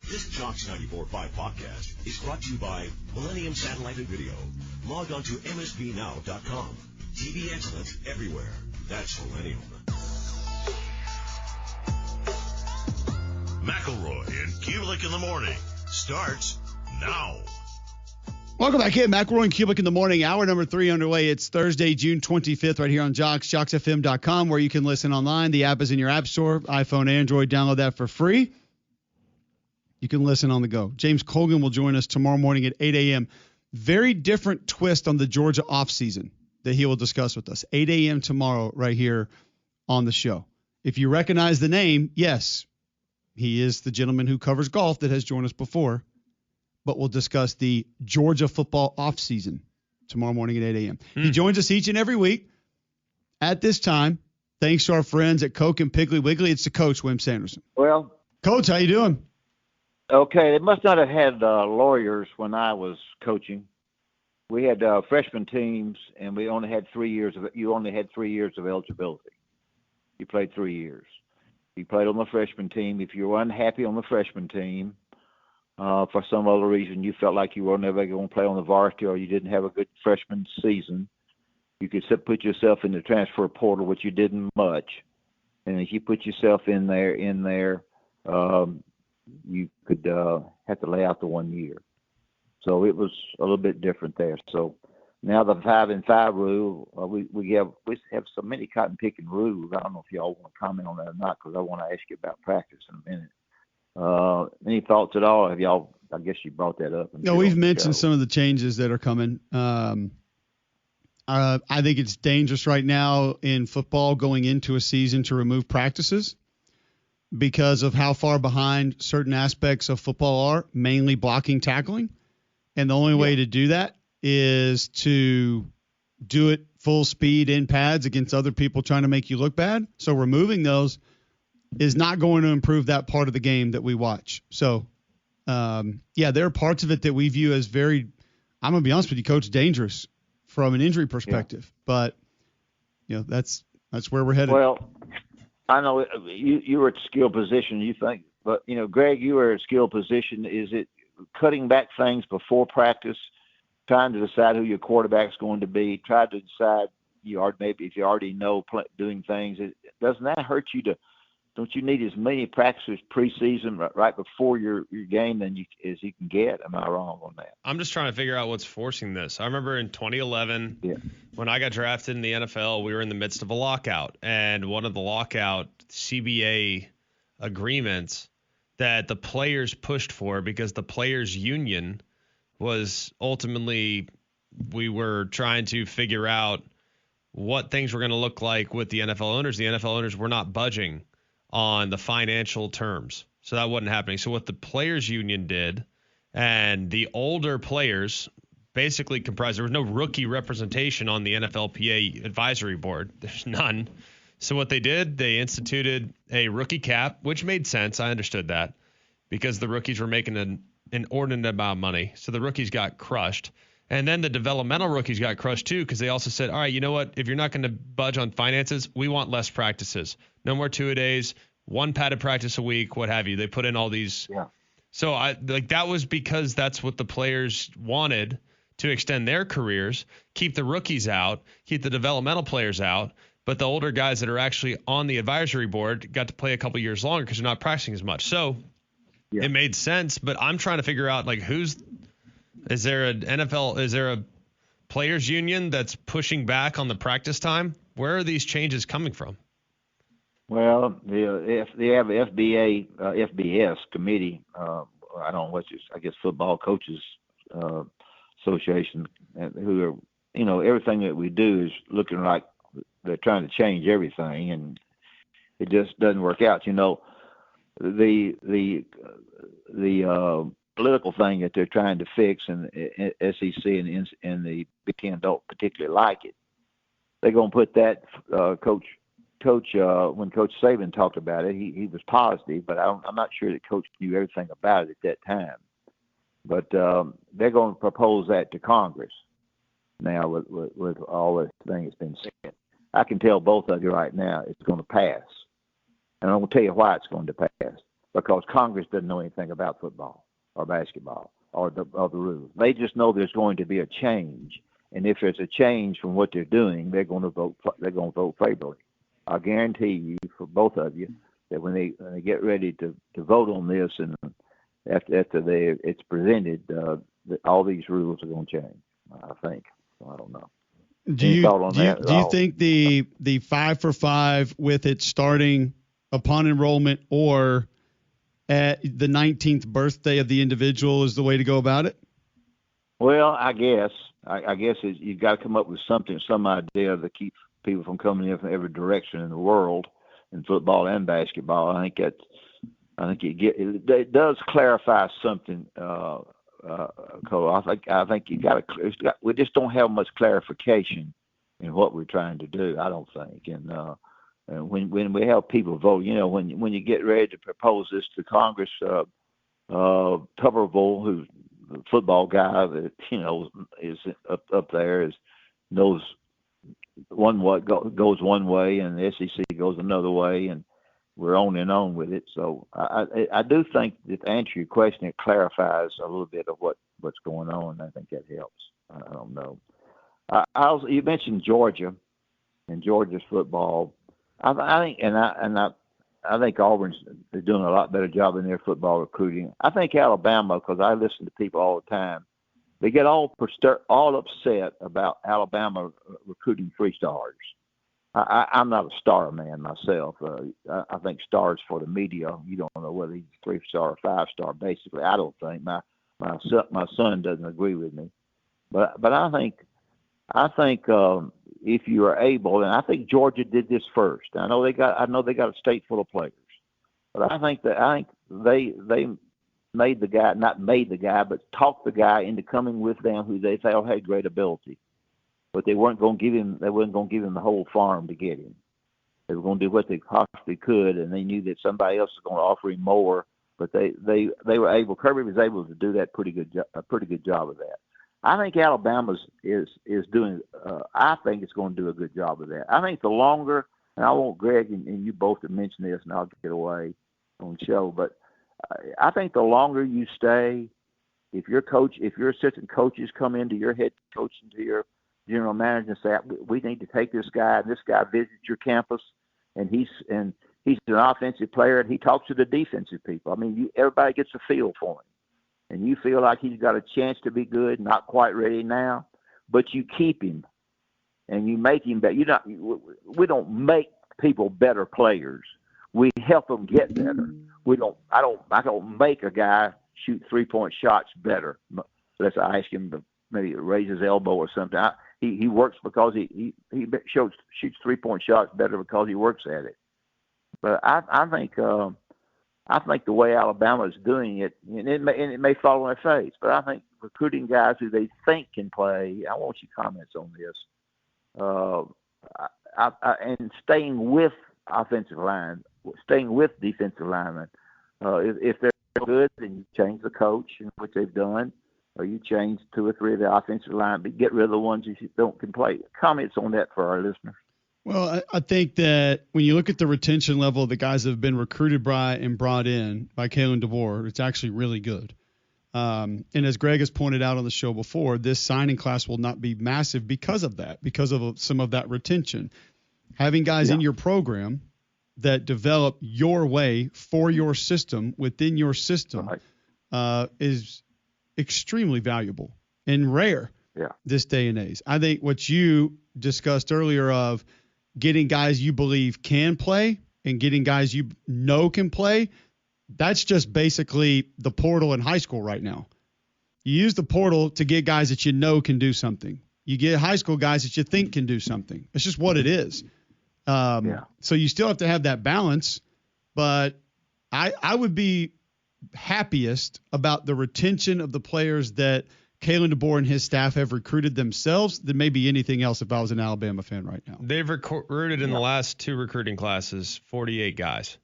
This Jocks 94.5 podcast is brought to you by Millennium Satellite and Video. Log on to msbnow.com. TV excellence everywhere. That's Millennium. McElroy and Cubelic in the morning starts now. Welcome back in. McElroy and Cubelic in the morning. Hour number 3 underway. It's Thursday, June 25th, right here on Jocks, jocksfm.com, where you can listen online. The app is in your app store, iPhone, Android. Download that for free. You can listen on the go. James Colgan will join us tomorrow morning at 8 a.m. Very different twist on the Georgia offseason that he will discuss with us. 8 a.m. tomorrow right here on the show. If you recognize the name, yes, he is the gentleman who covers golf that has joined us before. But we'll discuss the Georgia football offseason tomorrow morning at 8 a.m. He joins us each and every week at this time. Thanks to our friends at Coke and Piggly Wiggly. It's the coach, Wimp Sanderson. Well, Coach, how you doing? Okay, they must not have had lawyers when I was coaching. We had freshman teams, and we only had 3 years of. You only had 3 years of eligibility. You played 3 years. You played on the freshman team. If you were unhappy on the freshman team, for some other reason you felt like you were never going to play on the varsity, or you didn't have a good freshman season, you could put yourself in the transfer portal, which you didn't much. And if you put yourself in there, you could have to lay out the 1 year. So it was a little bit different there. So now the 5-and-5 rule, we have so many cotton picking rules. I don't know if y'all want to comment on that or not, because I want to ask you about practice in a minute. Any thoughts at all? Have y'all? I guess you brought that up. No, we've mentioned some of the changes that are coming. I think it's dangerous right now in football going into a season to remove practices because of how far behind certain aspects of football are, mainly blocking, tackling. And the only way to do that is to do it full speed in pads against other people trying to make you look bad. So removing those is not going to improve that part of the game that we watch. So, there are parts of it that we view as very, I'm going to be honest with you, Coach, dangerous from an injury perspective. Yeah. But, that's where we're headed. Well, I know you were at skill position, you think. But, Greg, you were at skill position. Is it cutting back things before practice, trying to decide who your quarterback's going to be, try to decide maybe if you already know doing things? Doesn't that hurt you don't you need as many practices preseason right before your game as you can get? Am I wrong on that? I'm just trying to figure out what's forcing this. I remember in 2011 when I got drafted in the NFL, we were in the midst of a lockout. And one of the lockout CBA agreements that the players pushed for, because the players union was ultimately, we were trying to figure out what things were going to look like with the NFL owners. The NFL owners were not budging on the financial terms. So that wasn't happening. So what the players union did, and the older players basically comprised, there was no rookie representation on the NFLPA advisory board. There's none. So what they did, they instituted a rookie cap, which made sense. I understood that because the rookies were making an inordinate amount of money. So the rookies got crushed. And then the developmental rookies got crushed too, because they also said, all right, you know what? If you're not going to budge on finances, we want less practices. No more two-a-days, one padded practice a week, what have you. They put in all these. Yeah. So that was because that's what the players wanted to extend their careers, keep the rookies out, keep the developmental players out. But the older guys that are actually on the advisory board got to play a couple years longer because they're not practicing as much. So it made sense. But I'm trying to figure out, is there a players union that's pushing back on the practice time? Where are these changes coming from? Well, they have a FBS committee. I don't know I guess Football Coaches Association, who are, everything that we do is looking like they're trying to change everything, and it just doesn't work out. The political thing that they're trying to fix, and SEC and the Big Ten don't particularly like it. They're going to put that Coach when Coach Saban talked about it, he was positive, but I'm not sure that Coach knew everything about it at that time. But they're going to propose that to Congress now with all this thing that's been said. I can tell both of you right now it's going to pass. And I'm going to tell you why it's going to pass. because Congress doesn't know anything about football or basketball or the rules. They just know there's going to be a change, and if there's a change from what they're doing, they're going to vote. They're going to vote favorably. I guarantee you, for both of you, that when they get ready to vote on this, and after it's presented, all these rules are going to change. I think. I don't know. Do you think the 5 for 5 with it starting upon enrollment or at the 19th birthday of the individual is the way to go about it? Well, I guess you've got to come up with some idea to keep people from coming in from every direction in the world, in football and basketball. I think it does clarify something. Cole, I think we just don't have much clarification in what we're trying to do. I don't think, and when we have people vote, when you get ready to propose this to Congress, Tuberville, who's the football guy that is up there, knows goes one way, and the SEC goes another way, and we're on and on with it. So I do think that, to answer your question, it clarifies a little bit of what's going on. I think that helps. I don't know. You mentioned Georgia and Georgia's football. I think Auburn's doing a lot better job in their football recruiting. I think Alabama, because I listen to people all the time, they get all upset about Alabama recruiting 3-stars. I'm not a star man myself. I think stars for the media. You don't know whether he's 3-star or 5-star. Basically, I don't think my son doesn't agree with me. But I think if you are able, and I think Georgia did this first. I know they got a state full of players, but I think they made the guy, not made the guy, but talked the guy into coming with them, who they felt had great ability. But they weren't going to give him the whole farm to get him. They were going to do what they possibly could, and they knew that somebody else was going to offer him more. But they were able. Kirby was able to do that a pretty good job of that. I think Alabama is doing. I think it's going to do a good job of that. I think the longer, and I want Greg and you both to mention this, and I'll get away on the show. But I think the longer you stay, if your assistant coaches come into your head coach, into your general manager, and say, we need to take this guy, and this guy visits your campus, and he's an offensive player, and he talks to the defensive people. I mean, everybody gets a feel for him. And you feel like he's got a chance to be good, not quite ready now, but you keep him and you make him better. We don't make people better players. We help them get better. I don't make a guy shoot 3-point shots better. Unless I ask him to maybe raise his elbow or something. He works because he shoots 3-point shots better because he works at it. But I think the way Alabama is doing it, and it may fall on their face, but I think recruiting guys who they think can play. I want your comments on this. And staying with offensive line, staying with defensive linemen. If they're good, then you change the coach, which they've done, or you change 2 or 3 of the offensive line, but get rid of the ones who can play. Comments on that for our listeners. Well, I think that when you look at the retention level of the guys that have been recruited by and brought in by Kalen DeBoer, it's actually really good. And as Greg has pointed out on the show before, this signing class will not be massive because of that, because of some of that retention. Having guys in your program that develop your way for your system, within your system, is extremely valuable and rare this day and age. I think what you discussed earlier of getting guys you believe can play and getting guys you know can play, that's just basically the portal in high school right now. You use the portal to get guys that you know can do something. You get high school guys that you think can do something. It's just what it is. So you still have to have that balance, but I would be happiest about the retention of the players that Kalen DeBoer and his staff have recruited themselves than maybe anything else if I was an Alabama fan right now. They've recruited in the last 2 recruiting classes 48 guys.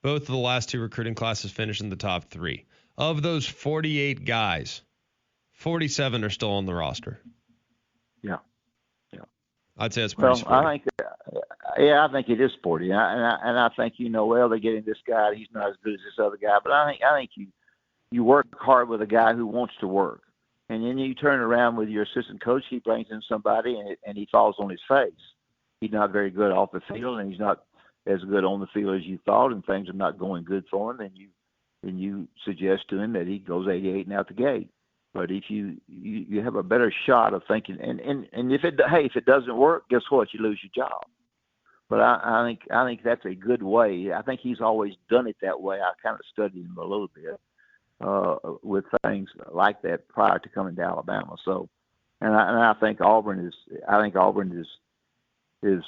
Both of the last 2 recruiting classes finished in the top 3. Of those 48 guys, 47 are still on the roster. Yeah. I'd say that's pretty sweet. Yeah, I think it is sporty, and I think well, they're getting this guy. He's not as good as this other guy, but I think you work hard with a guy who wants to work, and then you turn around with your assistant coach. He brings in somebody, and he falls on his face. He's not very good off the field, and he's not as good on the field as you thought, and things are not going good for him. And you suggest to him that he goes 88 and out the gate. But if you have a better shot of thinking, and if it doesn't work, guess what? You lose your job. But I think that's a good way. I think he's always done it that way. I kind of studied him a little bit with things like that prior to coming to Alabama. So, and I think Auburn is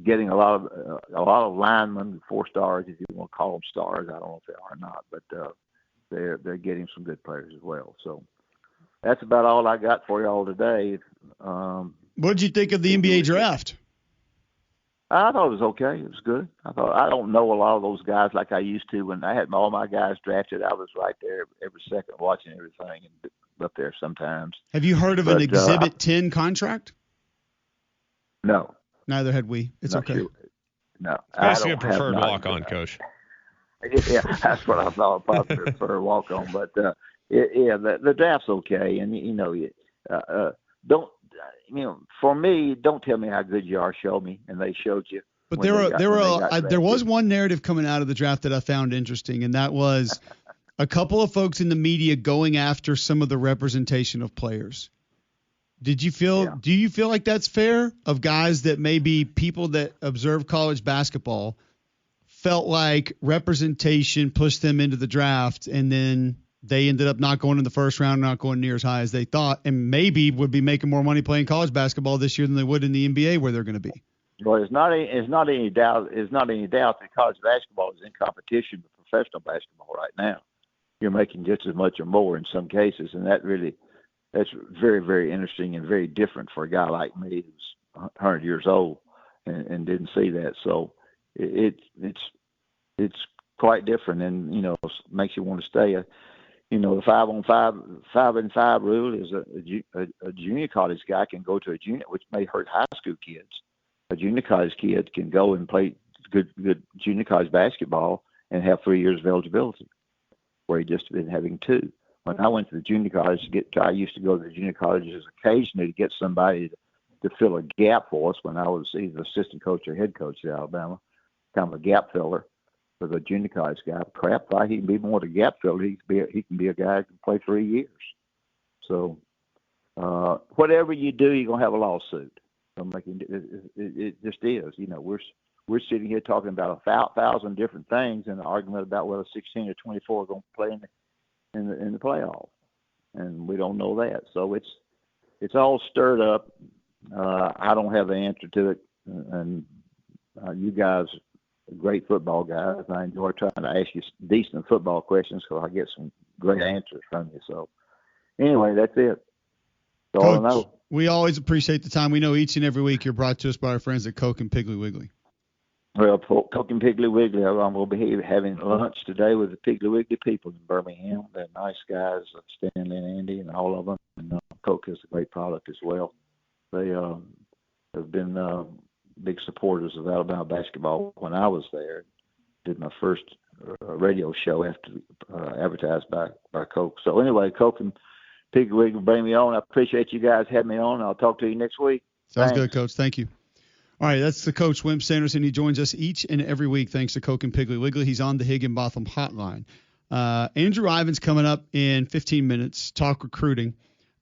getting a lot of linemen, 4 stars, if you want to call them stars. I don't know if they are or not, but they're getting some good players as well. So that's about all I got for y'all today. What did you think of the NBA draft? I thought it was okay. It was good. I don't know a lot of those guys like I used to. When I had all my guys drafted, I was right there every second watching everything and up there sometimes. Have you heard of an Exhibit 10 contract? No. Neither had we. It's Not okay. Sure. No. It's basically a preferred walk-on, Coach. Yeah, that's what I thought. Probably preferred walk-on. But, the draft's okay. And, don't – for me, don't tell me how good you are. Show me, and they showed you. But there was one narrative coming out of the draft that I found interesting, and that was a couple of folks in the media going after some of the representation of players. Do you feel like that's fair? Of guys that maybe people that observe college basketball felt like representation pushed them into the draft, and then they ended up not going in the first round, not going near as high as they thought, and maybe would be making more money playing college basketball this year than they would in the NBA, where they're going to be. Well, it's not any doubt that college basketball is in competition with professional basketball right now. You're making just as much or more in some cases, and that's very, very interesting and very different for a guy like me who's 100 years old and didn't see that. So it's quite different, and makes you want to stay. The 5-on-5 rule is a junior college guy can go to a junior, which may hurt high school kids. A junior college kid can go and play good junior college basketball and have 3 years of eligibility, where he just been having 2. When I went to the junior college I used to go to the junior colleges occasionally to get somebody to fill a gap for us when I was either assistant coach or head coach at Alabama, kind of a gap filler. For the junior college guy, he can be more the gap filler. He can be a guy who can play 3 years. So whatever you do, you're gonna have a lawsuit. It just is. We're sitting here talking about 1,000 different things in an argument about whether 16 or 24 are going to play in the playoff, and we don't know that. So it's all stirred up. I don't have the answer to it, and you guys. Great football guys. I enjoy trying to ask you decent football questions because I get some great answers from you. So anyway, that's it. That's all I know. We always appreciate the time. We know each and every week you're brought to us by our friends at Coke and Piggly Wiggly. Well, Coke and Piggly Wiggly, I'm going to be having lunch today with the Piggly Wiggly people in Birmingham. They're nice guys, Stanley and Andy and all of them. And Coke is a great product as well. They have been big supporters of Alabama basketball when I was there. Did my first radio show after advertised by Coke. So anyway, Coke and Piggly Wiggly bring me on. I appreciate you guys having me on. I'll talk to you next week. Sounds good, Coach. Thank you. All right, that's the coach, Wimp Sanderson. He joins us each and every week thanks to Coke and Piggly Wiggly. He's on the Higginbotham hotline. Andrew Ivins coming up in 15 minutes, talk recruiting.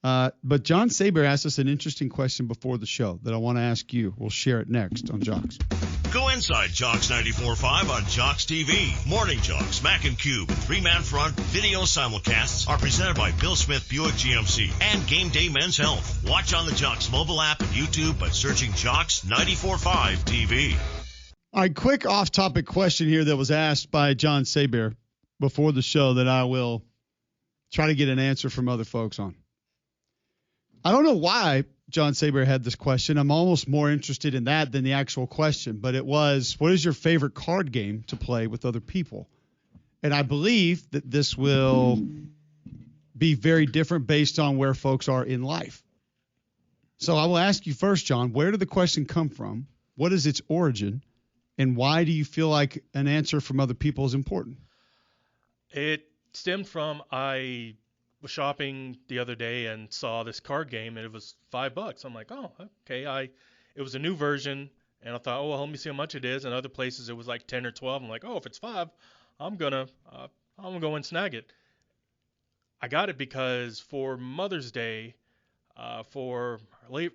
But John Saber asked us an interesting question before the show that I want to ask you. We'll share it next on Jocks. Go inside Jocks 94.5 on Jocks TV. Morning Jocks, Mac and Cube, and 3-Man Front video simulcasts are presented by Bill Smith Buick GMC and Game Day Men's Health. Watch on the Jocks mobile app and YouTube by searching Jocks 94.5 TV. All right, quick off-topic question here that was asked by John Saber before the show that I will try to get an answer from other folks on. I don't know why John Saber had this question. I'm almost more interested in that than the actual question. But it was, what is your favorite card game to play with other people? And I believe that this will be very different based on where folks are in life. So I will ask you first, John, where did the question come from? What is its origin? And why do you feel like an answer from other people is important? It stemmed from I was shopping the other day and saw this card game, and it was $5. I'm like, oh, okay. It was a new version, and I thought, oh, well, let me see how much it is. And other places it was like 10 or 12. I'm like, oh, if it's $5, I'm gonna go and snag it. I got it because for Mother's Day, for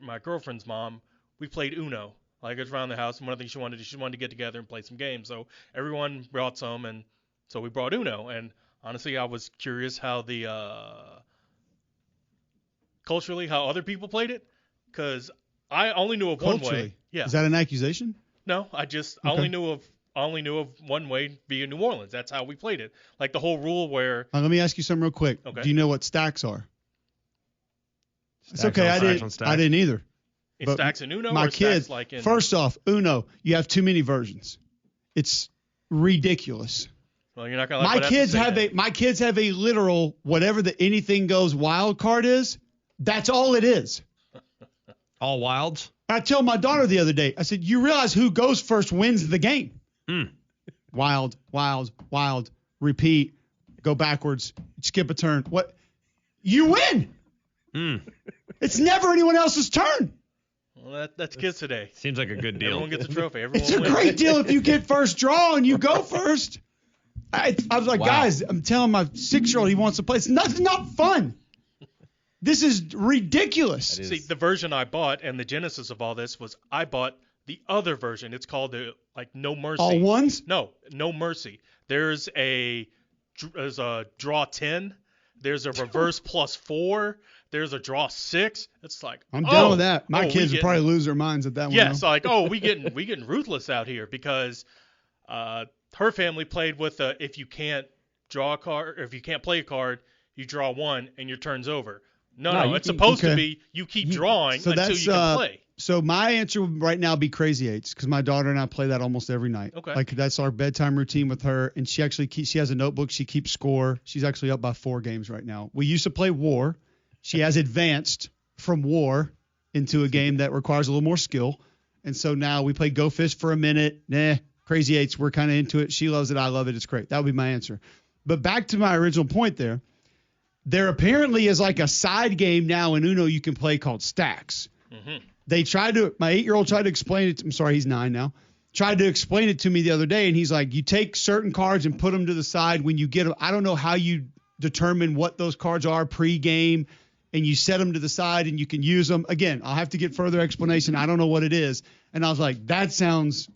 my girlfriend's mom, we played Uno. Like, it was around the house, and one of the things she wanted to get together and play some games. So everyone brought some, and so we brought Uno. And honestly, I was curious how culturally, how other people played it, because I only knew of one way. Yeah. Is that an accusation? No, I only knew of one way via New Orleans. That's how we played it. Like the whole rule where. Let me ask you something real quick. Okay. Do you know what stacks are? Stacks it's okay. I didn't either. In But stacks in Uno, my or kids, stacks like in. first off, Uno, you have too many versions. It's ridiculous. Well, you're not gonna like My kids have a literal whatever the anything goes wild card is. That's all it is. All wilds? I told my daughter the other day, I said, you realize who goes first wins the game. Wild, repeat, go backwards, skip a turn. What? You win. It's never anyone else's turn. Well, that's kids today. Seems like a good deal. Everyone gets a trophy. Everyone It's a wins. great deal if you get first draw and you go first. I was like, guys, I'm telling my 6-year-old he wants to play. It's not fun. This is ridiculous. See, the version I bought and the genesis of all this was I bought the other version. It's called the No Mercy. All ones? No Mercy. There's a draw 10. There's a reverse +4. There's a draw 6. It's like I'm down with that. My kids would probably lose their minds at that one. Yeah, so we getting ruthless out here because her family played with if you can't draw a card, or if you can't play a card, you draw one and your turn's over. No, it's supposed to be you keep drawing until you can play. So my answer would right now be Crazy Eights, because my daughter and I play that almost every night. Okay. Like, that's our bedtime routine with her, and she has a notebook. She keeps score. She's actually up by 4 games right now. We used to play War. She has advanced from War into a game that requires a little more skill, and so now we play Go Fish for a minute. Crazy Eights, we're kind of into it. She loves it. I love it. It's great. That would be my answer. But back to my original point there. There apparently is like a side game now in Uno you can play called Stacks. Mm-hmm. My 8-year-old tried to explain it. I'm sorry, he's 9 now. Tried to explain it to me the other day, and he's like, you take certain cards and put them to the side when you get them. I don't know how you determine what those cards are pre-game, and you set them to the side and you can use them. Again, I'll have to get further explanation. I don't know what it is. And I was like, that sounds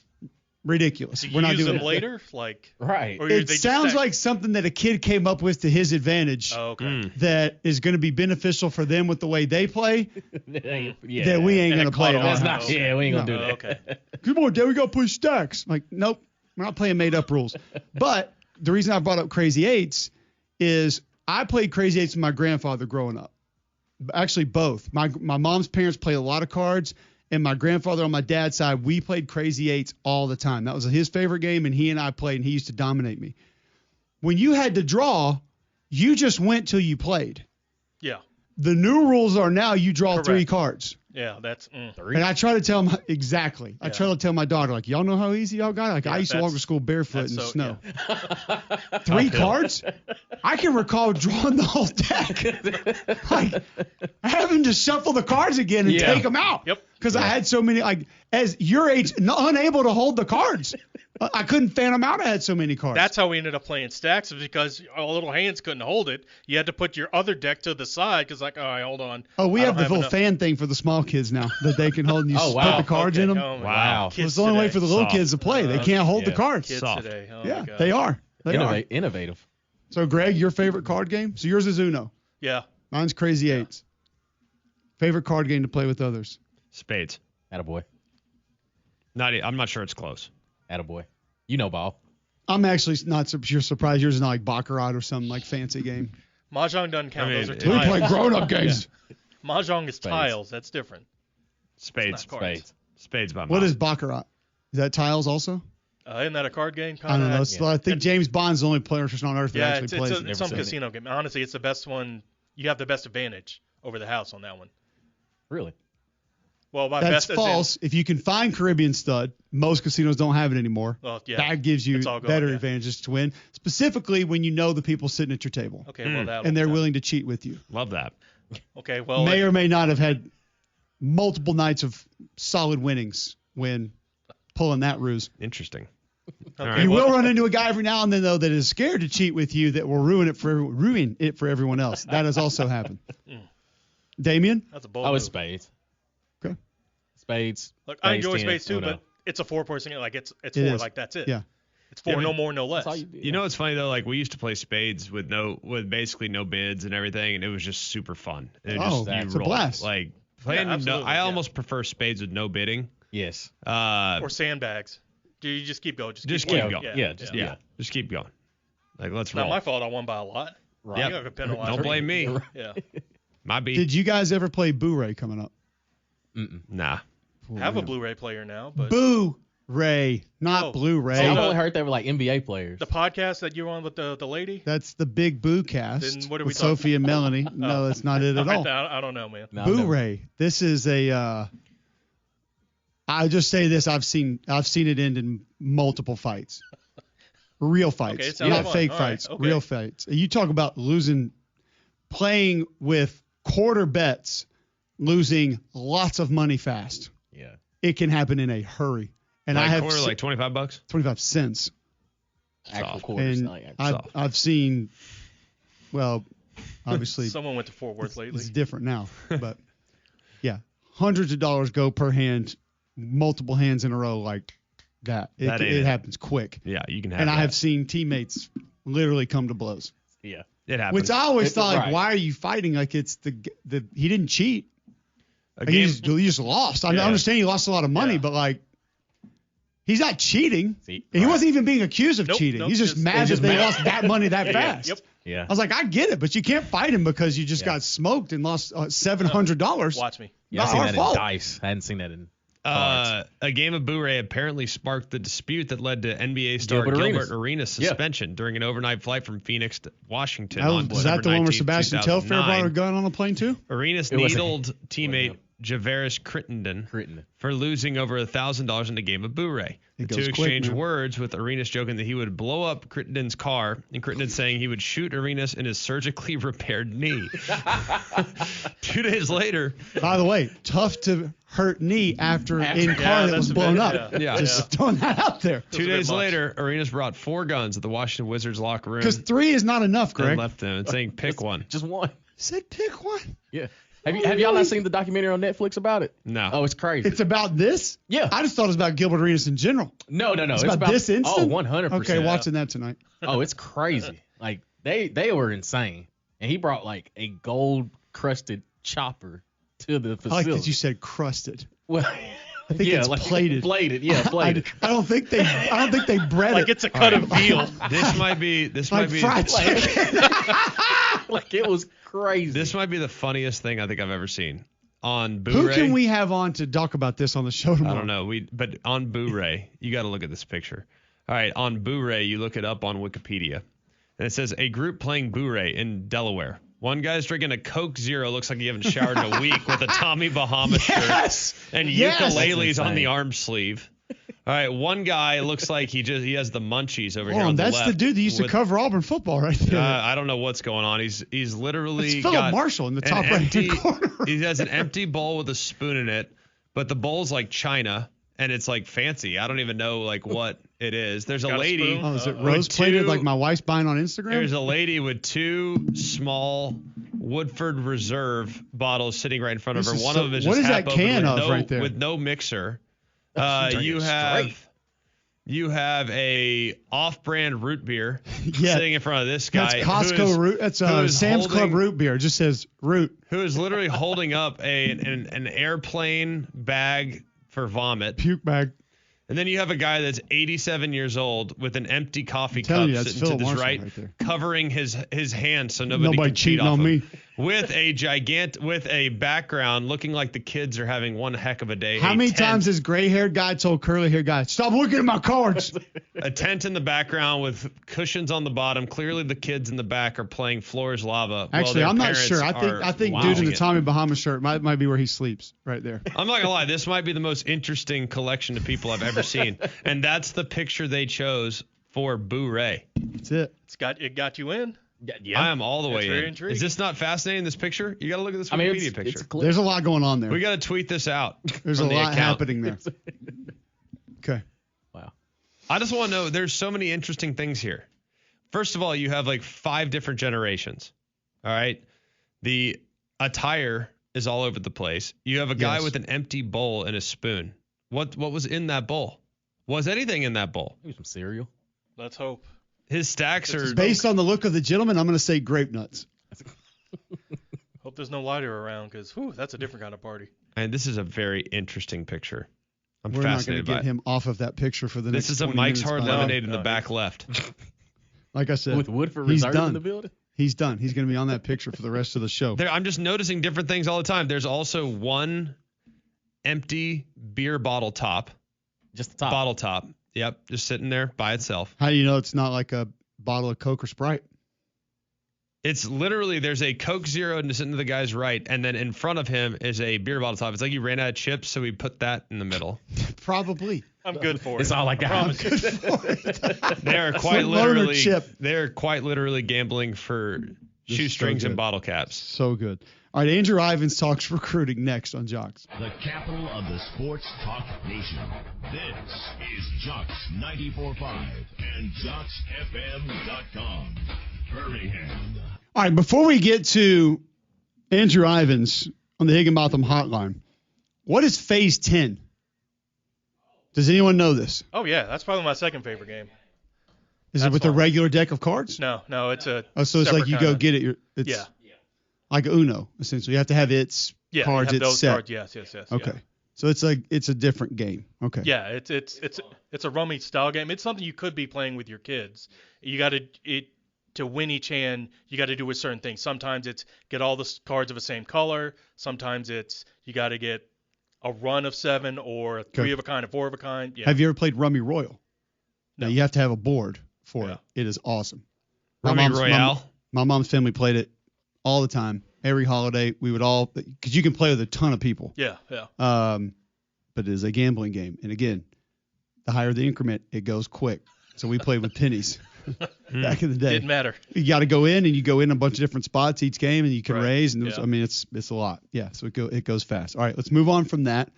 ridiculous. So We're not use doing them it later, like right? Or it sounds like something that a kid came up with to his advantage. Oh, okay. That is going to be beneficial for them with the way they play. Yeah. That we ain't And going it to play caught it on. on. That's not. Okay. Yeah, we ain't gonna do Oh, that. okay. Come on, Dad, we got to push Stacks. I'm like, nope, we're not playing made up rules. But the reason I brought up Crazy Eights is I played Crazy Eights with my grandfather growing up. Actually, both. My mom's parents played a lot of cards, and my grandfather on my dad's side, we played Crazy Eights all the time. That was his favorite game, and he and I played, and he used to dominate me. When you had to draw, you just went till you played. Yeah. The new rules are now you draw Correct. 3 cards. Yeah, that's And I try to tell him exactly. I try to tell my daughter, like, y'all know how easy y'all got it? Like, I used to walk to school barefoot in the snow. Yeah. 3 cards? I can recall drawing the whole deck. Like, having to shuffle the cards again and take them out. Yep. Because I had so many, like, as your age, unable to hold the cards. I couldn't fan them out. I had so many cards. That's how we ended up playing Stacks, is because our little hands couldn't hold it. You had to put your other deck to the side because, like, all right, hold on. Oh, we I have don't the full enough. fan thing for the small kids now that they can hold, and you Oh, put wow. the cards in them. Oh, my Wow. God. Kids It's the only way today. for the little Soft. kids to play. They can't hold the cards. Kids Soft. today. Oh, Yeah, my God. they are. They are. Innovative. So, Greg, your favorite card game? So yours is Uno. Yeah. Mine's Crazy Eights. Favorite card game to play with others? Spades. Attaboy. I'm not sure it's close. Attaboy. You know ball. I'm actually not you're surprised yours is not like Baccarat or some like fancy game. Mahjong doesn't count. I mean, Those are it- We tiles. play grown-up games. Mahjong is Spades. tiles. That's different. Spades. It's not cards. Spades. Spades by What mine. is Baccarat? Is that tiles also? Isn't that a card game? I don't know. Kinda? So I think James Bond's the only person on earth that Yeah, actually it's plays it. some seen it. casino game. Honestly, it's the best one. You have the best advantage over the house on that one. Really? Well, my That's best is false. If you can find Caribbean stud, most casinos don't have it anymore. Well, yeah. That gives you It's all going, better yeah. advantages to win, specifically when you know the people sitting at your table. Okay, well, that And they're willing to cheat with you. Love that. Okay, well, May or may not have had multiple nights of solid winnings when pulling that ruse. Interesting. okay, All right. You well, will run into a guy every now and then, though, that is scared to cheat with you that will ruin it for everyone else. That has also happened. Damien? that's a bold Oh, it's move. spades. Okay. Spades. Look, I enjoy 10, spades too, Uno. but it's a 4-person game. Like it's It 4. is. Like that's it. Yeah. It's 4, Yeah, no but more, no less. That's all you do. You know what's funny though? Like we used to play spades with basically no bids and everything, and it was just super fun. It Oh, just, you it's a roll. blast. Like playing. absolutely, I yeah. almost prefer spades with no bidding. Yes. Or sandbags. Do you just keep going? Just keep keep going. going. Yeah, Just keep going. Like let's It's not roll. my fault. I won by a lot. Right. Yep. You got penalized. Don't blame me. Yeah. My beat. Did you guys ever play Boo-Ray coming up? Nah. Have a Blu-ray player now, but Boo-Ray, not Oh. Blu-ray. I've So, only heard they were like NBA players. the podcast that you're on with the lady. That's the Big Boo cast Then what are we with talking- Sophie and Melanie. No, that's not it at all. I don't know, man. No, I've never- Boo-Ray. This is a. I'll just say this: I've seen it end in multiple fights, real fights, Okay, it sounds not fun. fake All fights, right, okay. real fights. You talk about playing with quarter bets, losing lots of money fast. Yeah. It can happen in a hurry, and Like I have quarter, like $25. 25 cents, Actual Soft. quarters. and not actual- I've seen. Well, obviously, Someone went to Fort Worth lately. it's different now, but yeah, hundreds of dollars go per hand, multiple hands in a row like that. That ain't It it. happens quick, Yeah, you can have. and that. I have seen teammates literally come to blows. yeah. It happens. Which I always It's thought, like, right. why are you fighting? Like it's the he didn't cheat. A Like, game, he just lost. I Yeah. understand he lost a lot of money, Yeah. but like. He's not cheating. See, He right. wasn't even being accused of Nope, cheating. nope, He's just just- mad he's that just they mad. lost that money that fast. Yep. Yeah. I was like, I get it, but you can't fight him because you just got smoked and lost $700. Watch me. Yeah, I've Not seen our that fault. in dice. I hadn't seen that in cards. a game of Boo-Ray apparently sparked the dispute that led to NBA star Gilbert Gilbert Arenas. Arenas' Yeah. suspension during an overnight flight from Phoenix to Washington That on was that the December one where 19th, Sebastian Telfair brought a 2009. gun on a plane too? Arenas It wasn't needled him. teammate Javaris Crittenden Crittenden. for losing over $1,000 in a game of Boo-Ray. The It two goes quick, exchanged man. words, with Arenas joking that he would blow up Crittenden's car, and Crittenden saying he would shoot Arenas in his surgically repaired knee. 2 days later, By the way, tough to hurt knee after in car Yeah, that that's was a blown bit- up. Yeah. Just throwing that out there. Feels a 2 bit days much. later, Arenas brought 4 guns at the Washington Wizards locker room Because 3 is not enough, and Greg. left them and saying, pick one. Just one. Said pick one. Yeah. Have y'all not seen the documentary on Netflix about it? No. Oh, it's crazy. It's about this? Yeah. I just thought it was about Gilbert Arenas in general. no. It's about this instant? Oh, 100%. Okay, watching that tonight. Oh, it's crazy. Like they were insane. And he brought like a gold crusted chopper to the I like facility. that you said crusted. Well, I think it's plated. Plated, yeah, plated. I don't think they bred Like it it's a cut of veal. This might be like fried chicken. Like it was crazy. this might be the funniest thing I think I've ever seen. On Who Boo-Ray, can we have on to talk about this on the show tomorrow? I don't know. But on Boo-Ray, you got to look at this picture. All right, on Boo-Ray, you look it up on Wikipedia, and it says a group playing Boo-Ray in Delaware. One guy's drinking a Coke Zero, looks like he haven't showered in a week, with a Tommy Bahama Yes. shirt and Yes. ukuleles on Insane. the arm sleeve. All right, one guy looks like he has the munchies over here Hold on on, the that's left. the dude that used to with- cover Auburn football right there. I don't know what's going on. He's literally It's Philip got Marshall in the an top right empty- corner. He has an empty bowl with a spoon in it, but the bowl's like china and it's like fancy. I don't even know like what it is. There's a Got a lady. spoon? Oh, is it with rose plated two- like my wife's buying on Instagram? There's a lady with 2 small Woodford Reserve bottles sitting right in front of This her. is One so- of them is what just is half that open can with of no, right there? with no mixer. Drinking You straight. have off-brand root beer Yeah. sitting in front of this guy. That's Costco root. That's who is Sam's Club holding- root beer. It just says root. who is literally holding up an airplane bag for vomit. Puke bag. And then you have a guy that's 87 years old with an empty coffee telling cup you, that's sitting to Philip his Marshall right, right there. covering his hand so nobody Nobody can cheat cheating off on him. me. with a background looking like the kids are having one heck of a day. How many times has gray-haired guy told curly-haired guy, "Stop looking at my cards"? A tent in the background with cushions on the bottom. Clearly, the kids in the back are playing Floor is Lava. Actually, I'm not sure. I think dude in the Tommy Bahama shirt might be where he sleeps right there. I'm not gonna lie. This might be the most interesting collection of people I've ever seen, and that's the picture they chose for Boo Ray. That's it. It got you in. Yeah, I am all the way in. Intriguing. Is this not fascinating, this picture? You got to look at this Wikipedia picture. There's a lot going on there. We got to tweet this out. There's a lot happening there. Okay. Wow. I just want to know, there's so many interesting things here. First of all, you have like 5 different generations. All right. The attire is all over the place. You have a guy with an empty bowl and a spoon. What was in that bowl? Was anything in that bowl? Maybe some cereal. Let's hope. His stacks are based on the look of the gentleman. I'm going to say grape nuts. Hope there's no lighter around because that's a different kind of party. And this is a very interesting picture. We're not going to get him off of that picture for the next. This is a Mike's Hard Lemonade in the back left. Like I said, with Woodford Reserve in the building. He's done. He's going to be on that picture for the rest of the show. I'm just noticing different things all the time. There's also one empty beer bottle top. Just the top. Bottle top. Yep, just sitting there by itself. How do you know it's not like a bottle of Coke or Sprite? It's literally, there's a Coke Zero sitting to the guy's right, and then in front of him is a beer bottle top. It's like he ran out of chips, so we put that in the middle. Probably. I'm good for it. It's all I got. They're quite literally gambling for shoestrings and bottle caps. So good. All right, Andrew Ivins talks recruiting next on Jocks. The capital of the sports talk nation. This is Jocks 94.5 and JocksFM.com. Birmingham. All right, before we get to Andrew Ivins on the Higginbotham hotline, what is Phase 10? Does anyone know this? Oh, yeah. That's probably my second favorite game. Is it with a regular deck of cards? No, it's a. Oh, so it's like you go get it. Yeah. Like Uno, essentially. You have to have its cards. Have it's those set. cards. Yes. Okay. Yeah. So it's a different game. Okay. Yeah, it's a rummy style game. It's something you could be playing with your kids. You got to win each hand. You got to do a certain thing. Sometimes it's get all the cards of the same color. Sometimes it's you got to get a run of 7 or 3 of a kind or 4 of a kind. Yeah. Have you ever played Rummy Royal? No. Now you have to have a board for it. It is awesome. Rummy Royale. My mom's family played it all the time. Every holiday, we would all, because you can play with a ton of people. Yeah. But it is a gambling game. And again, the higher the increment, it goes quick. So we played with pennies back in the day. Didn't matter. You got to go in, and you go in a bunch of different spots each game, and you can raise. And it's a lot. Yeah, so it goes fast. All right, let's move on from that.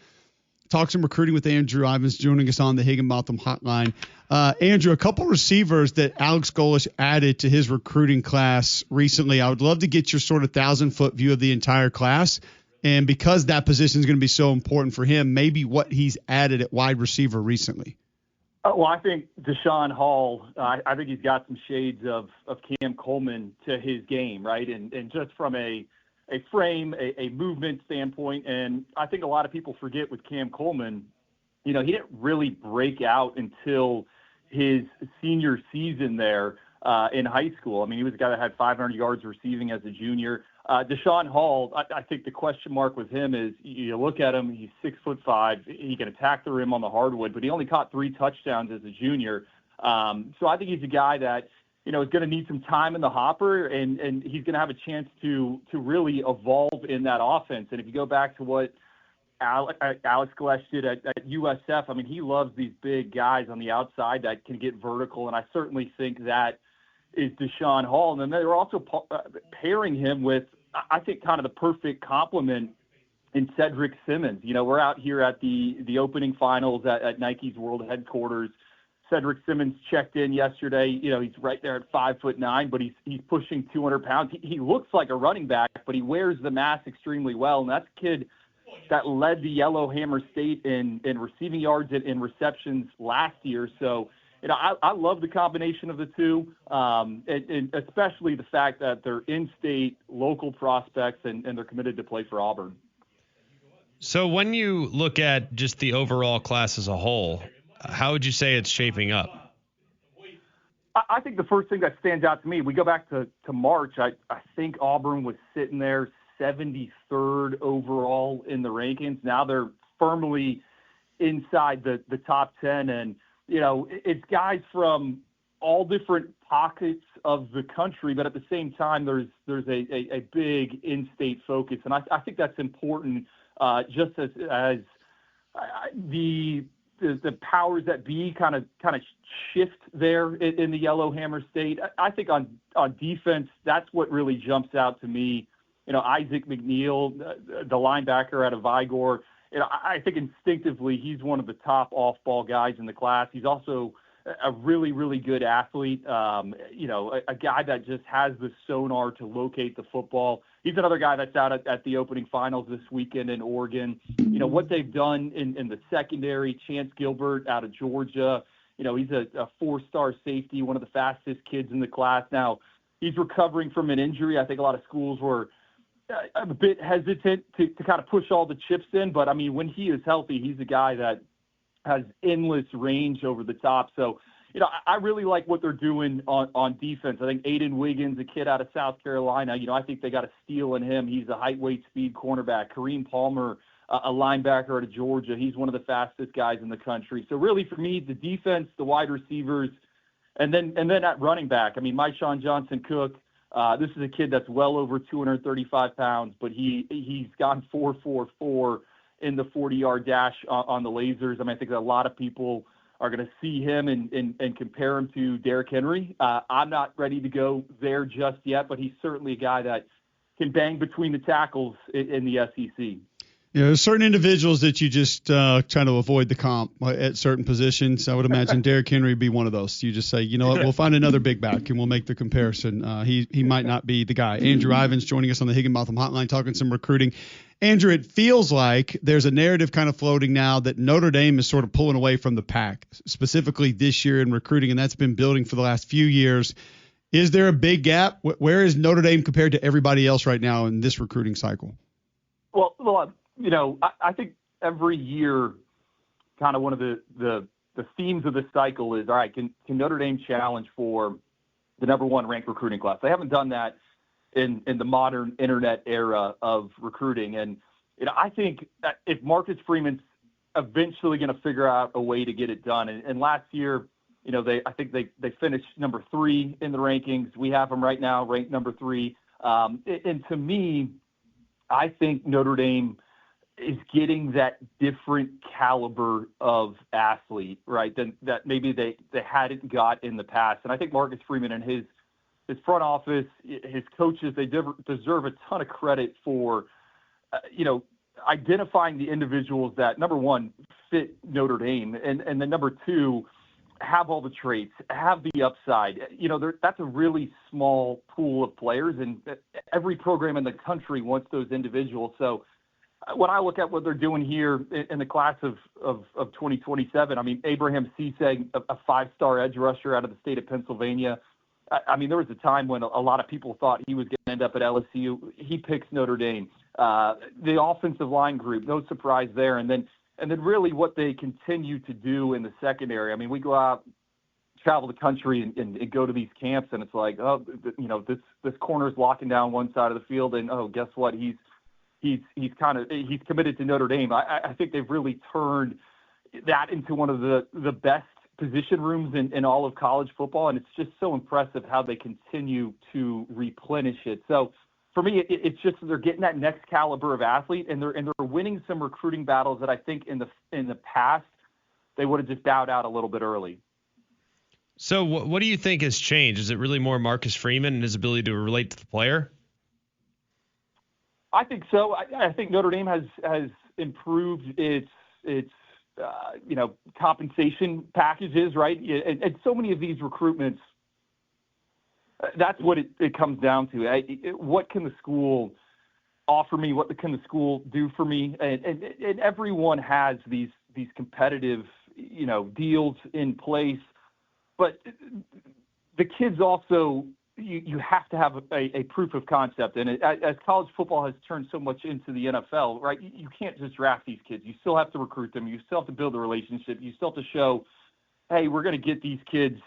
Talk some recruiting with Andrew Ivins joining us on the Higginbotham hotline. Andrew, a couple receivers that Alex Golesh added to his recruiting class recently. I would love to get your sort of 1,000-foot view of the entire class. And because that position is going to be so important for him, maybe what he's added at wide receiver recently. Well, I think Deshaun Hall, I think he's got some shades of Cam Coleman to his game, right? And just from a frame, a movement standpoint. And I think a lot of people forget with Cam Coleman, he didn't really break out until his senior season there in high school. I mean, he was a guy that had 500 yards receiving as a junior. Deshaun Hall, I think the question mark with him is you look at him, he's 6'5". He can attack the rim on the hardwood, but he only caught 3 touchdowns as a junior. So I think he's a guy that, is going to need some time in the hopper, and he's going to have a chance to really evolve in that offense. And if you go back to what Alex Golesh did at USF, I mean, he loves these big guys on the outside that can get vertical, and I certainly think that is Deshaun Hall. And then they were also pairing him with, I think, kind of the perfect complement in Cedric Simmons. We're out here at the opening finals at Nike's World Headquarters. Cedric Simmons checked in yesterday. He's right there at 5'9", but he's pushing 200 pounds. He looks like a running back, but he wears the mask extremely well. And that's a kid that led the Yellowhammer State in receiving yards and in receptions last year. So, I love the combination of the two, and especially the fact that they're in-state local prospects and they're committed to play for Auburn. So when you look at just the overall class as a whole, how would you say it's shaping up? I think the first thing that stands out to me, we go back to March. I think Auburn was sitting there 73rd overall in the rankings. Now they're firmly inside the top 10. And, it's guys from all different pockets of the country, but at the same time, there's a big in-state focus. And I think that's important, just as the powers that be kind of shift there in the Yellowhammer State. I think on defense, that's what really jumps out to me. Isaac McNeil, the linebacker out of Vigor, I think instinctively he's one of the top off-ball guys in the class. He's also a really, really good athlete, a guy that just has the sonar to locate the football. He's another guy that's out at the opening finals this weekend in Oregon. What they've done in the secondary, Chance Gilbert out of Georgia, he's a four-star safety, one of the fastest kids in the class. Now, he's recovering from an injury. I think a lot of schools were a bit hesitant to kind of push all the chips in, but when he is healthy, he's a guy that has endless range over the top. So, I really like what they're doing on defense. I think Aiden Wiggins, a kid out of South Carolina, I think they got a steal in him. He's a height, weight, speed cornerback. Kareem Palmer, a linebacker out of Georgia. He's one of the fastest guys in the country. So really for me, the defense, the wide receivers, and then at running back, Maishawn Johnson-Cook, this is a kid that's well over 235 pounds, but he's gone 4.44 in the 40-yard dash on the lasers. I think a lot of people are going to see him and compare him to Derrick Henry. I'm not ready to go there just yet, but he's certainly a guy that can bang between the tackles in the SEC. There's certain individuals that you just try to avoid the comp at certain positions. I would imagine Derrick Henry would be one of those. You just say, you know what, we'll find another big back and we'll make the comparison. He might not be the guy. Andrew Ivins joining us on the Higginbotham Hotline talking some recruiting. Andrew, it feels like there's a narrative kind of floating now that Notre Dame is sort of pulling away from the pack, specifically this year in recruiting, and that's been building for the last few years. Is there a big gap? Where is Notre Dame compared to everybody else right now in this recruiting cycle? Well, I think every year, kind of one of the themes of this cycle is, all right, can Notre Dame challenge for the number one ranked recruiting class? They haven't done that in the modern internet era of recruiting. And, I think that if Marcus Freeman's eventually going to figure out a way to get it done, and last year, I think they finished number 3 in the rankings. We have them right now ranked number 3. And to me, I think Notre Dame is getting that different caliber of athlete, right, than that maybe they hadn't got in the past. And I think Marcus Freeman and his front office, his coaches, they deserve a ton of credit for, identifying the individuals that, number one, fit Notre Dame, and then number two, have all the traits, have the upside. That's a really small pool of players, and every program in the country wants those individuals. So when I look at what they're doing here in the class of 2027, Abraham Cisse, a 5-star edge rusher out of the state of Pennsylvania. There was a time when a lot of people thought he was going to end up at LSU. He picks Notre Dame. The offensive line group, no surprise there. And then really what they continue to do in the secondary. We go out, travel the country and go to these camps, and it's like, this corner's locking down one side of the field, and guess what? He's committed to Notre Dame. I think they've really turned that into one of the best position rooms in all of college football, and it's just so impressive how they continue to replenish it. So for me, it's just they're getting that next caliber of athlete, and they're winning some recruiting battles that I think in the past they would have just bowed out a little bit early. So what do you think has changed? Is it really more Marcus Freeman and his ability to relate to the player? I think so. I think Notre Dame has improved its compensation packages, right? And so many of these recruitments, that's what it comes down to. What can the school offer me? What can the school do for me? And everyone has these competitive, deals in place. But the kids also, you have to have a proof of concept. And as college football has turned so much into the NFL, right, you can't just draft these kids. You still have to recruit them. You still have to build a relationship. You still have to show hey, we're going to get these kids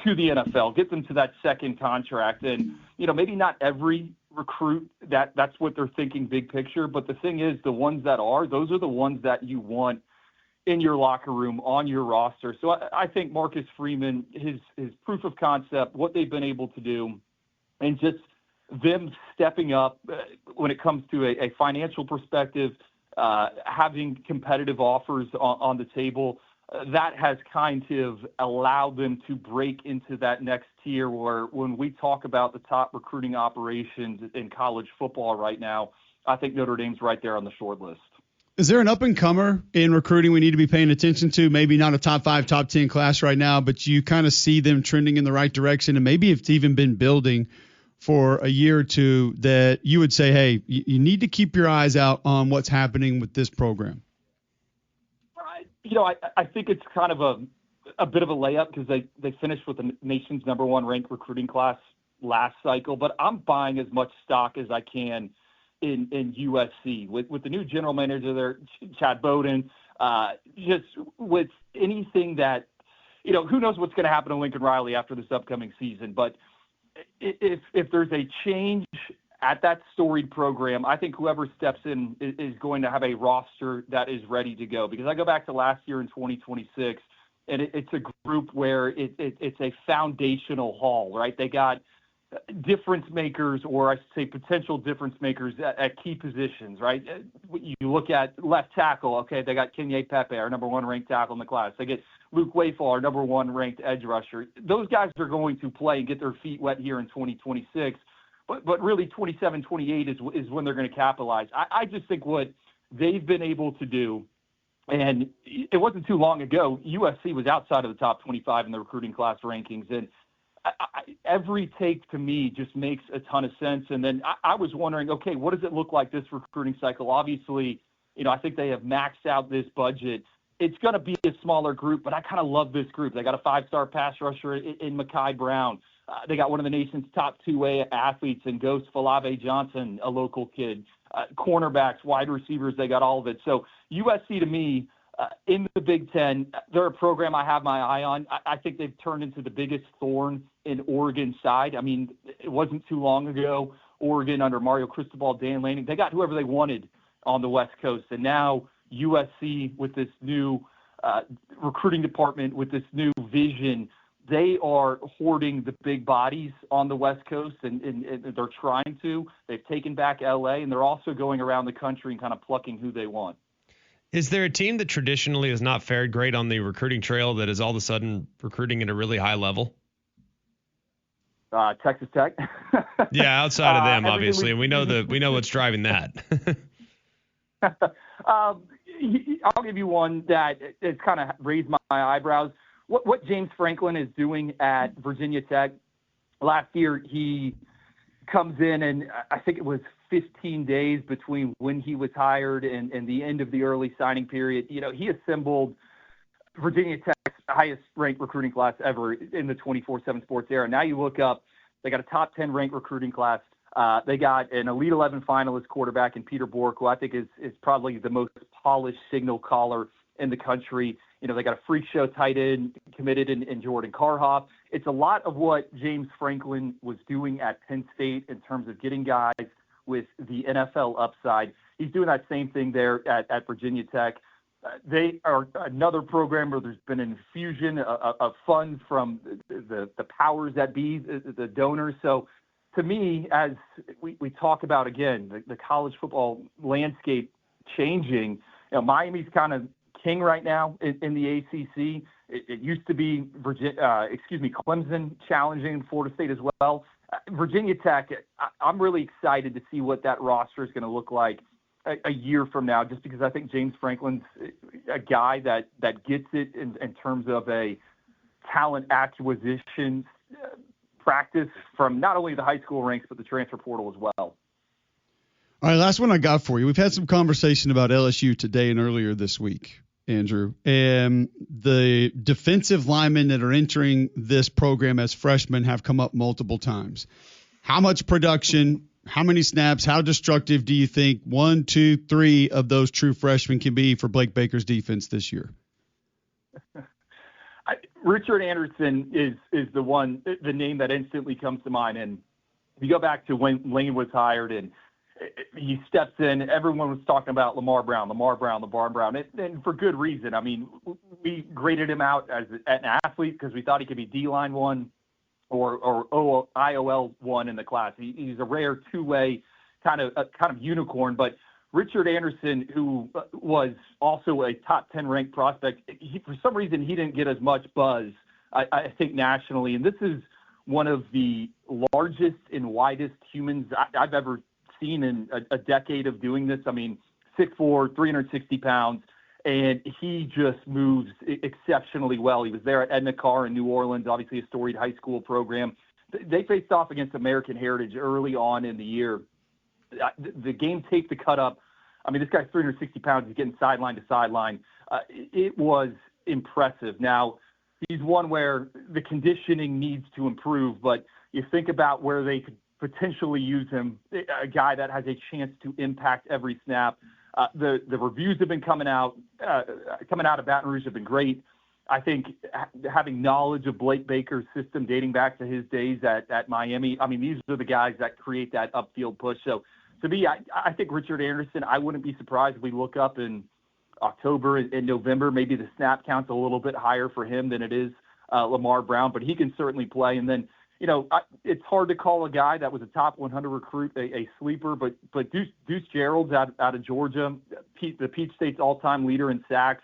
to the NFL, get them to that second contract. And, maybe not every recruit that's what they're thinking big picture. But the thing is, the ones that are, those are the ones that you want in your locker room, on your roster. So I think Marcus Freeman, his proof of concept, what they've been able to do, and just them stepping up when it comes to a financial perspective, having competitive offers on the table, that has kind of allowed them to break into that next tier where when we talk about the top recruiting operations in college football right now, I think Notre Dame's right there on the short list. Is there an up-and-comer in recruiting we need to be paying attention to? Maybe not a top 5, top 10 class right now, but you kind of see them trending in the right direction, and maybe it's even been building for a year or two that you would say, hey, you need to keep your eyes out on what's happening with this program? I think it's kind of a bit of a layup because they finished with the nation's number 1 ranked recruiting class last cycle, but I'm buying as much stock as I can in USC with the new general manager there, Chad Bowden, just with anything that, who knows what's going to happen to Lincoln Riley after this upcoming season. But if there's a change at that storied program, I think whoever steps in is going to have a roster that is ready to go. Because I go back to last year in 2026, and it's a group where it's a foundational haul, right? They got difference makers, or I should say potential difference makers at key positions, right? You look at left tackle, okay, they got Kenye Pepe, our number 1 ranked tackle in the class. They get Luke Wayfall, our number 1 ranked edge rusher. Those guys are going to play and get their feet wet here in 2026. But really 27, 28 is when they're going to capitalize. I just think what they've been able to do, and it wasn't too long ago, USC was outside of the top 25 in the recruiting class rankings. And every take to me just makes a ton of sense. And then I was wondering, okay, what does it look like this recruiting cycle? Obviously, I think they have maxed out this budget. It's going to be a smaller group, but I kind of love this group. They got a 5-star pass rusher in Mekhi Brown. They got one of the nation's top 2A athletes in Ghost Falave Johnson, a local kid. Cornerbacks, wide receivers, they got all of it. So USC to me, in the Big Ten, they're a program I have my eye on. I think they've turned into the biggest thorn in Oregon's side. I mean, it wasn't too long ago, Oregon under Mario Cristobal, Dan Lanning, they got whoever they wanted on the West Coast. And now USC with this new recruiting department, with this new vision, they are hoarding the big bodies on the West Coast, and they're trying to. They've taken back L.A., and they're also going around the country and kind of plucking who they want. Is there a team that traditionally has not fared great on the recruiting trail that is all of a sudden recruiting at a really high level? Texas Tech. Yeah, outside of them, obviously, and we know what's driving that. I'll give you one that has kind of raised my eyebrows. What James Franklin is doing at Virginia Tech. Last year, he comes in, and I think it was 15 days between when he was hired and the end of the early signing period. He assembled Virginia Tech's highest ranked recruiting class ever in the 24/7 Sports era. Now you look up, they got a top 10 ranked recruiting class. They got an Elite 11 finalist quarterback in Peter Bork, who I think is probably the most polished signal caller in the country. They got a freak show tight end committed in Jordan Carhoff. It's a lot of what James Franklin was doing at Penn State in terms of getting guys with the NFL upside. He's doing that same thing there at Virginia Tech. They are another program where there's been an infusion of funds from the powers that be, the donors. So to me, as we talk about, again, the college football landscape changing, Miami's kind of king right now in the ACC. It used to be Clemson challenging Florida State as well. Virginia Tech, I'm really excited to see what that roster is going to look like a year from now, just because I think James Franklin's a guy that gets it in terms of a talent acquisition practice from not only the high school ranks, but the transfer portal as well. All right, last one I got for you. We've had some conversation about LSU today and earlier this week, Andrew, and the defensive linemen that are entering this program as freshmen have come up multiple times. How much production, how many snaps, how destructive do you think 1, 2, 3 of those true freshmen can be for Blake Baker's defense this year? Richard Anderson is the name that instantly comes to mind. And if you go back to when Lane was hired and he steps in, everyone was talking about Lamar Brown, and for good reason. I mean, we graded him out as an athlete because we thought he could be D-line 1 or IOL 1 in the class. He's a rare two-way kind of unicorn. But Richard Anderson, who was also a top 10 ranked prospect, for some reason he didn't get as much buzz, I think, nationally. And this is one of the largest and widest humans I've ever seen in a decade of doing this. I mean, 6'4", 360 pounds, and he just moves exceptionally well. He was there at Edna Carr in New Orleans, obviously a storied high school program. They faced off against American Heritage early on in the year. The game tape to cut up. I mean, this guy's 360 pounds. He's getting sideline to sideline. It was impressive. Now, he's one where the conditioning needs to improve, but you think about where they could potentially use him, a guy that has a chance to impact every snap. The reviews have been coming out of Baton Rouge have been great. I think having knowledge of Blake Baker's system dating back to his days at Miami, I mean, these are the guys that create that upfield push. So to me, I think Richard Anderson, I wouldn't be surprised if we look up in October and November, maybe the snap count's a little bit higher for him than it is Lamar Brown, but he can certainly play. And then, it's hard to call a guy that was a top 100 recruit a sleeper, but Deuce Gerald's out of Georgia, the Peach State's all-time leader in sacks,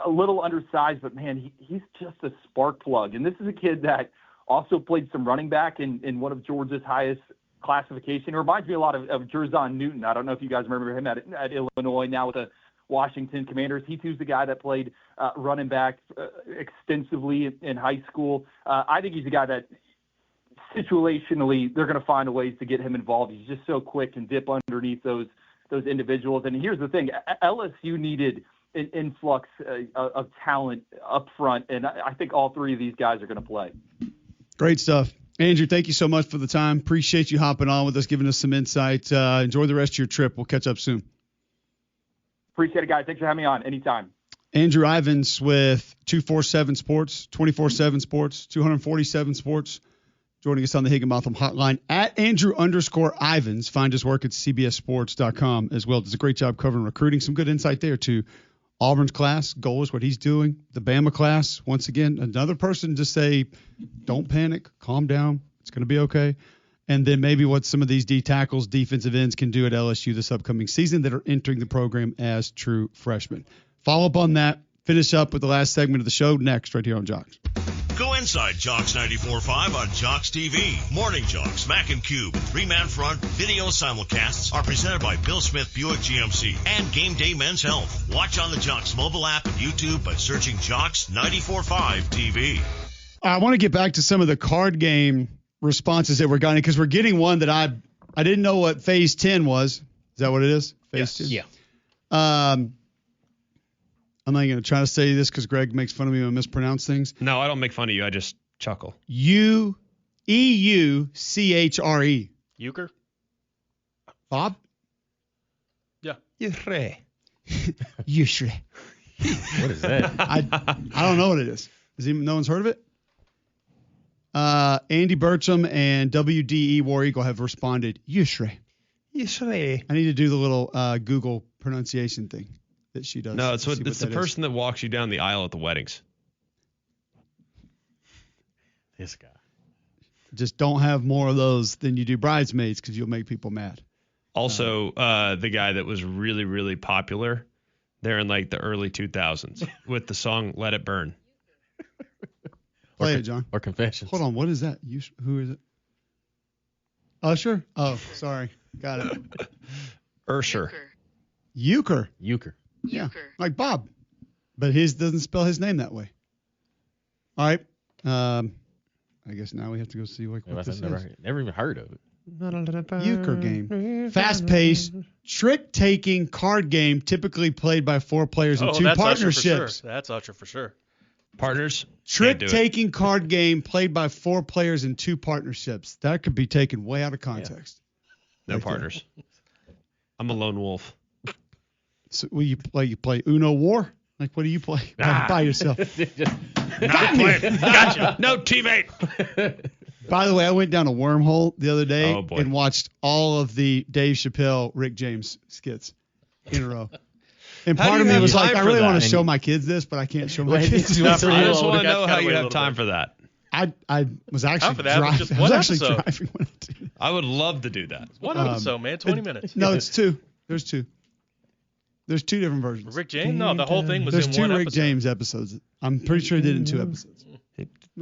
a little undersized, but man, he's just a spark plug. And this is a kid that also played some running back in one of Georgia's highest classification. It reminds me a lot of Jerzon Newton. I don't know if you guys remember him at Illinois, now with the Washington Commanders. He too's the guy that played running back extensively in high school. I think he's a guy that situationally they're going to find ways to get him involved. He's just so quick and dip underneath those individuals. And here's the thing, LSU needed an influx of talent up front, and I think all three of these guys are going to play. Great stuff. Andrew, thank you so much for the time. Appreciate you hopping on with us, giving us some insight. Enjoy the rest of your trip. We'll catch up soon. Appreciate it, guys. Thanks for having me on. Anytime. Andrew Ivins with 247 Sports, 24/7 Sports, 247 Sports. Joining us on the Higginbotham Hotline at Andrew_Ivins. Find his work at CBSSports.com as well. Does a great job covering recruiting. Some good insight there too. Auburn's class, goals, what he's doing. The Bama class, once again, another person to say, don't panic, calm down. It's going to be okay. And then maybe what some of these D tackles, defensive ends can do at LSU this upcoming season that are entering the program as true freshmen. Follow up on that. Finish up with the last segment of the show next right here on Jocks. Go inside Jocks 94.5 on Jocks TV. Morning Jocks, Mac and Cube, three-man front video simulcasts are presented by Bill Smith Buick GMC and Game Day Men's Health. Watch on the Jocks mobile app and YouTube by searching Jocks 94.5 TV. I want to get back to some of the card game responses that we're getting because we're getting one that I didn't know what Phase 10 was. Is that what it is? Phase 10? Yeah. I'm not going to try to say this because Greg makes fun of me when I mispronounce things. No, I don't make fun of you. I just chuckle. EUCHRE. Euchre? Bob? Yeah. Euchre. What is that? I don't know what it is. No one's heard of it? Andy Burcham and WDE War Eagle have responded, Euchre. I need to do the little Google pronunciation thing that she does. No, it's the person that walks you down the aisle at the weddings. This guy. Just don't have more of those than you do bridesmaids because you'll make people mad. Also, the guy that was really, really popular there in like the early 2000s with the song Let It Burn. Play it, John. Or Confessions. Hold on. What is that? Who is it? Oh, sure. Oh, sorry. Got it. Ursher. Euchre. Yeah. Like Bob. But his doesn't spell his name that way. All right. I guess now we have to go see what this is. Never even heard of it. Euchre game. Fast-paced, trick-taking card game typically played by 4 players in 2 partnerships. That's Usher for sure. Partners? Trick-taking card game played by 4 players in 2 partnerships. That could be taken way out of context. Yeah. No partners. I'm a lone wolf. So you play Uno War? Like, what do you play by yourself? Not playing. Gotcha. No teammate. By the way, I went down a wormhole the other day Oh, boy. and watched all of the Dave Chappelle, Rick James skits in a row. And How do part of you me have was like, time I for really want that? to show my kids this, but I can't show my Wait, kids it's this. I just want to Got know how to you wait a have little time bit. for that. I was actually for that, but driving. just I was one actually episode. driving when I did it. I would love to do that. One episode, man. 20 minutes. No, it's two. There's two. There's two different versions. Rick James? No, the whole thing was There's in two one Rick episode. James episodes. I'm pretty sure he did it in 2 episodes.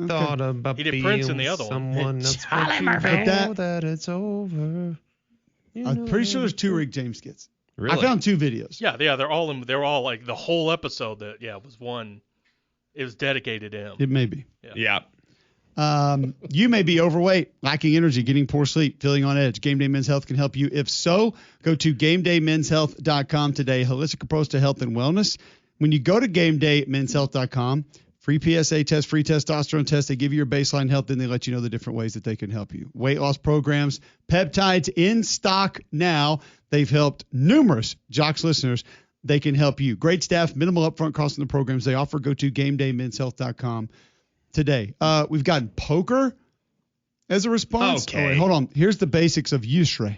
Thought about He did Prince in the other one. someone else, Charlie but you Murphy. know that it's over. I'm pretty sure there's 2 Rick James skits. Really? I found 2 videos. Yeah, they're all like the whole episode that was one. It was dedicated to him. It may be. Yeah. You may be overweight, lacking energy, getting poor sleep, feeling on edge. Game Day Men's Health can help you. If so, go to GameDayMen'sHealth.com today. Holistic approach to health and wellness. When you go to GameDayMen'sHealth.com, free PSA test, free testosterone test. They give you your baseline health, then they let you know the different ways that they can help you. Weight loss programs, peptides in stock now. They've helped numerous Jocks listeners. They can help you. Great staff, minimal upfront cost in the programs they offer. Go to GameDayMen'sHealth.com today. We've gotten poker as a response. Okay. Oh, wait, hold on. Here's the basics of Yusre.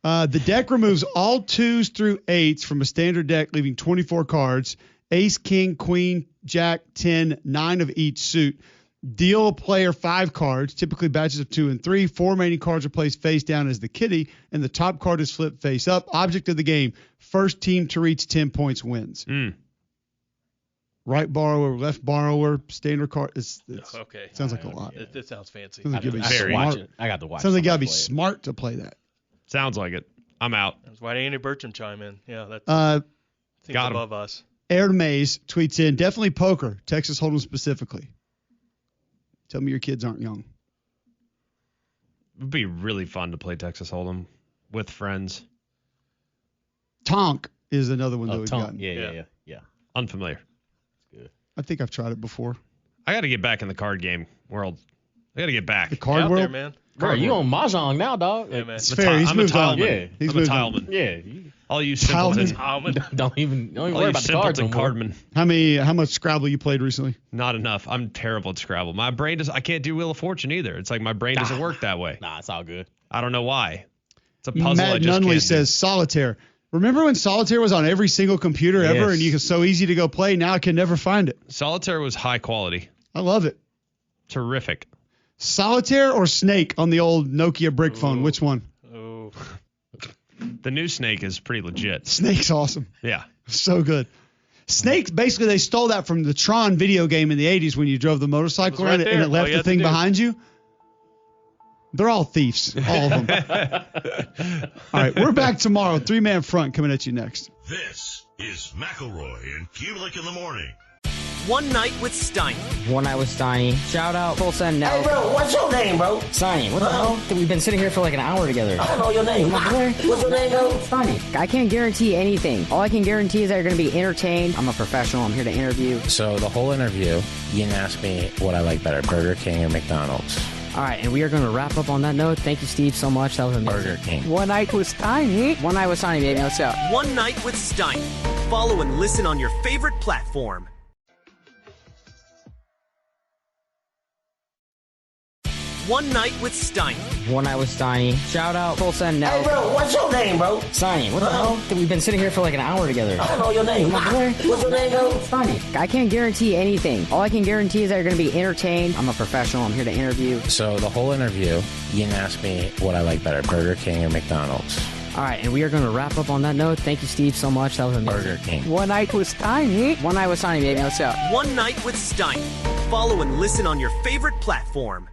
The deck removes all 2s through 8s from a standard deck, leaving 24 cards. Ace, king, queen, jack, 10, 9 of each suit. Deal a player 5 cards, typically batches of 2 and 3. 4 remaining cards are placed face down as the kitty, and the top card is flipped face up. Object of the game, first team to reach 10 points wins. Right borrower, left borrower, standard card. It's Okay. sounds like a lot. It sounds fancy. Sounds like you gotta be I got to Very. watch smart. it. I got to watch. Sounds like you gotta be somebody play it. smart to play that. Sounds like it. I'm out. That's why Andy Bertram chime in. Yeah, that seems got him. above us. Air Maze tweets in, definitely poker, Texas Hold'em specifically. Tell me your kids aren't young. It would be really fun to play Texas Hold'em with friends. Tonk is another one that we've Tom. gotten. Yeah. Unfamiliar. I think I've tried it before. I got to get back in the card game world. I got to get back. The Get card out there, world. man. Bro, you on Mahjong now, dog? Yeah, man. It's fair. He's I'm a moved on. tileman. Yeah. He's I'm a moved on. tileman. Yeah. All you Tileman? simpleton. Don't even All worry you about the cards no simpleton more. cardman. How much Scrabble you played recently? Not enough. I'm terrible at Scrabble. My brain does. I can't do Wheel of Fortune either. It's like my brain doesn't work that way. Nah, it's all good. I don't know why. It's a puzzle. I Matt just Nunley can't says solitaire. Remember when solitaire was on every single computer ever, Yes. and you was so easy to go play? Now I can never find it. do. Solitaire was high quality. I love it. Terrific. Solitaire or Snake on the old Nokia brick phone? Which one? Oh, The new Snake is pretty legit. Snake's awesome. Yeah. So good. Snake, basically, they stole that from the Tron video game in the 80s when you drove the motorcycle It was right around and there. it left All you the had to thing do. behind you. They're all thieves, all of them. All right, we're back tomorrow. 3-man front coming at you next. This is McElroy and Cubelic in the morning. One Night with Steiny. One Night with Steiny. Shout out, full send now. Hey, bro, what's your name, bro? Steiny, what the hell? We've been sitting here for like an hour together. I don't know your name. My boy. What's your name, bro? Steiny. I can't guarantee anything. All I can guarantee is that you're going to be entertained. I'm a professional. I'm here to interview. So the whole interview, you didn't ask me what I like better, Burger King or McDonald's. All right, and we are going to wrap up on that note. Thank you, Steve, so much. That was amazing. Burger King. One Night with Steiny. One Night with Steiny, baby. Let's go. One Night with Steiny. Follow and listen on your favorite platform. One Night with Steiny. One Night with Steiny. Shout out, full send now. Hey, bro, what's your name, bro? Steiny, what the hell? We've been sitting here for like an hour together. I don't know your name. My boy. What's your name, bro? Steiny. I can't guarantee anything. All I can guarantee is that you're going to be entertained. I'm a professional. I'm here to interview. So the whole interview, you didn't ask me what I like better, Burger King or McDonald's. All right, and we are going to wrap up on that note. Thank you, Steve, so much. That was amazing. Burger King. One Night with Steiny. One Night with Steiny, baby. Let's go. One Night with Steiny. Follow and listen on your favorite platform.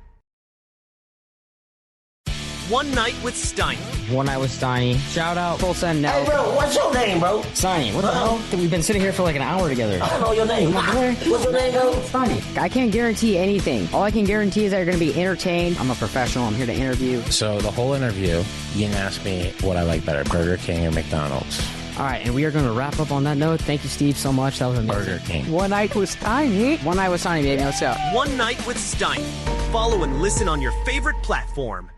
One Night with Steiny. One Night with Steiny. Shout out, full send now. Hey, bro, what's your name, bro? Steiny, what the hell? We've been sitting here for like an hour together. I don't know your name. My boy. What's your name, bro? Steiny. I can't guarantee anything. All I can guarantee is that you're going to be entertained. I'm a professional. I'm here to interview. So the whole interview, you didn't ask me what I like better, Burger King or McDonald's. All right, and we are going to wrap up on that note. Thank you, Steve, so much. That was amazing. Burger King. One Night with Steiny. One Night with Steiny, baby. Let's go. One Night with Steiny. Follow and listen on your favorite platform.